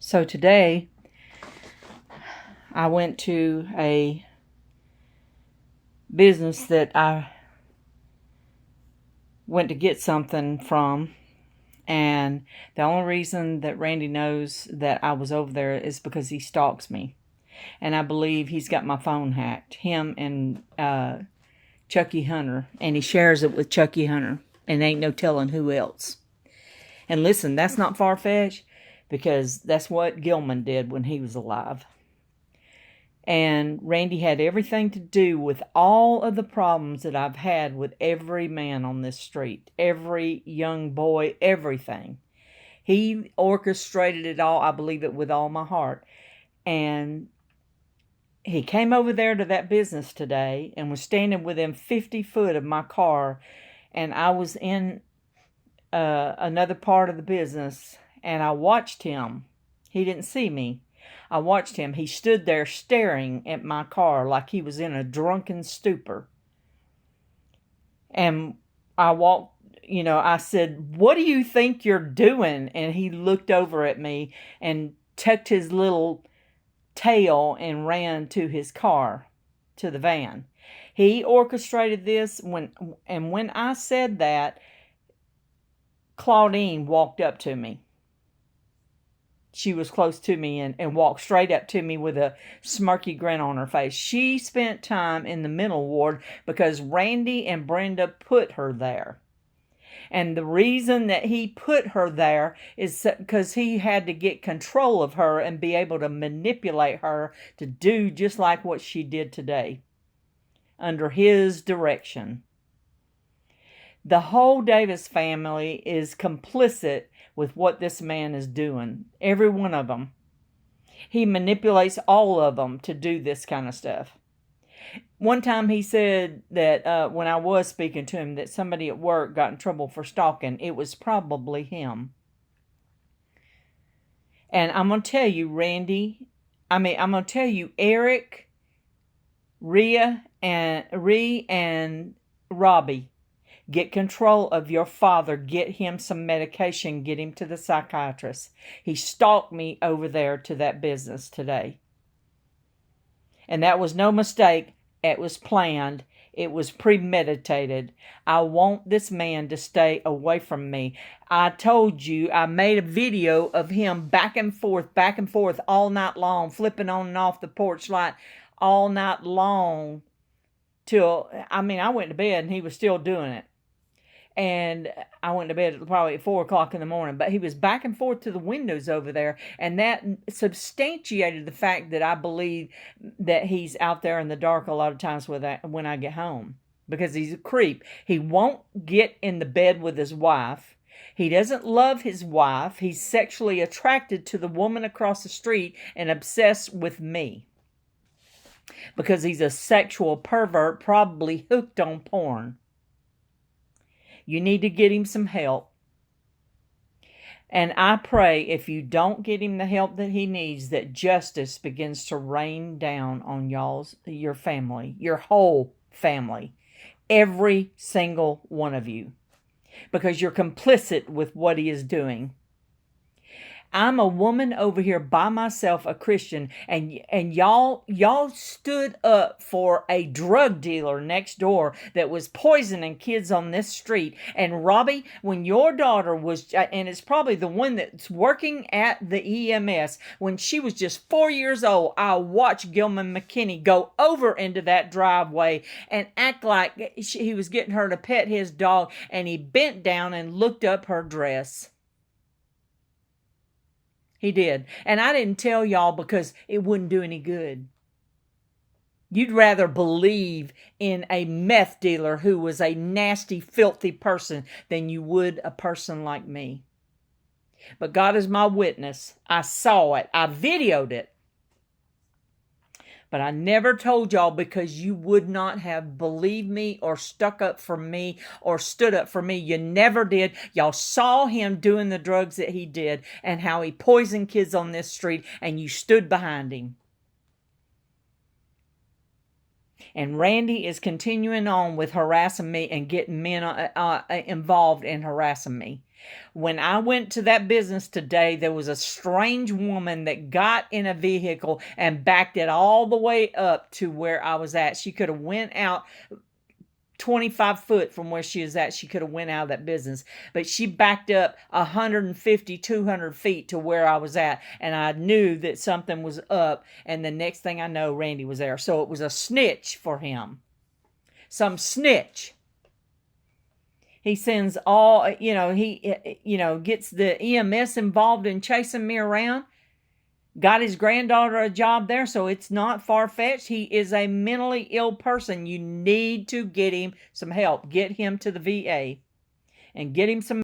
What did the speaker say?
So today, I went to a business that I went to get something from, and the only reason that Randy knows that I was over there is because he stalks me. And I believe he's got my phone hacked. Him and Chucky Hunter. And he shares it with Chucky Hunter. And ain't no telling who else. And listen, that's not far-fetched, because that's what Gilman did when he was alive. And Randy had everything to do with all of the problems that I've had with every man on this street. Every young boy, everything. He orchestrated it all. I believe it with all my heart. And he came over there to that business today and was standing within 50 foot of my car. And I was in another part of the business, and I watched him. He didn't see me. I watched him. He stood there staring at my car like he was in a drunken stupor. And I walked, I said, "What do you think you're doing?" And he looked over at me and tucked his little tail and ran to his car, to the van. He orchestrated this. When I said that, Claudine walked up to me. She was close to me and walked straight up to me with a smirky grin on her face. She spent time in the mental ward because Randy and Brenda put her there. And the reason that he put her there is because he had to get control of her and be able to manipulate her to do just like what she did today, under his direction. The whole Davis family is complicit with what this man is doing. Every one of them. He manipulates all of them to do this kind of stuff. One time he said that when I was speaking to him, that somebody at work got in trouble for stalking. It was probably him. And I'm going to tell you, I'm going to tell you, Eric, Rhea, and Robbie, get control of your father. Get him some medication. Get him to the psychiatrist. He stalked me over there to that business today. And that was no mistake. It was planned. It was premeditated. I want this man to stay away from me. I told you, I made a video of him back and forth all night long, flipping on and off the porch light all night long till, I went to bed and he was still doing it. And I went to bed probably at 4 o'clock in the morning. But he was back and forth to the windows over there. And that substantiated the fact that I believe that he's out there in the dark a lot of times when I get home. Because he's a creep. He won't get in the bed with his wife. He doesn't love his wife. He's sexually attracted to the woman across the street and obsessed with me. Because he's a sexual pervert, probably hooked on porn. You need to get him some help. And I pray if you don't get him the help that he needs, that justice begins to rain down on your family, your whole family, every single one of you, because you're complicit with what he is doing. I'm a woman over here by myself, a Christian, and y'all stood up for a drug dealer next door that was poisoning kids on this street. And Robbie, when your daughter was, and it's probably the one that's working at the EMS, when she was just 4 years old, I watched Gilman McKinney go over into that driveway and act like he was getting her to pet his dog, and he bent down and looked up her dress. He did. And I didn't tell y'all because it wouldn't do any good. You'd rather believe in a meth dealer who was a nasty, filthy person than you would a person like me. But God is my witness. I saw it. I videoed it. But I never told y'all because you would not have believed me or stuck up for me or stood up for me. You never did. Y'all saw him doing the drugs that he did and how he poisoned kids on this street, and you stood behind him. And Randy is continuing on with harassing me and getting men involved in harassing me. When I went to that business today, there was a strange woman that got in a vehicle and backed it all the way up to where I was at. She could have went out 25 foot from where she was at. She could have went out of that business, but she backed up 150, 200 feet to where I was at, and I knew that something was up, and the next thing I know, Randy was there. So it was a snitch for him. Some snitch. He sends all, he gets the EMS involved in chasing me around. Got his granddaughter a job there, so it's not far-fetched. He is a mentally ill person. You need to get him some help. Get him to the VA and get him some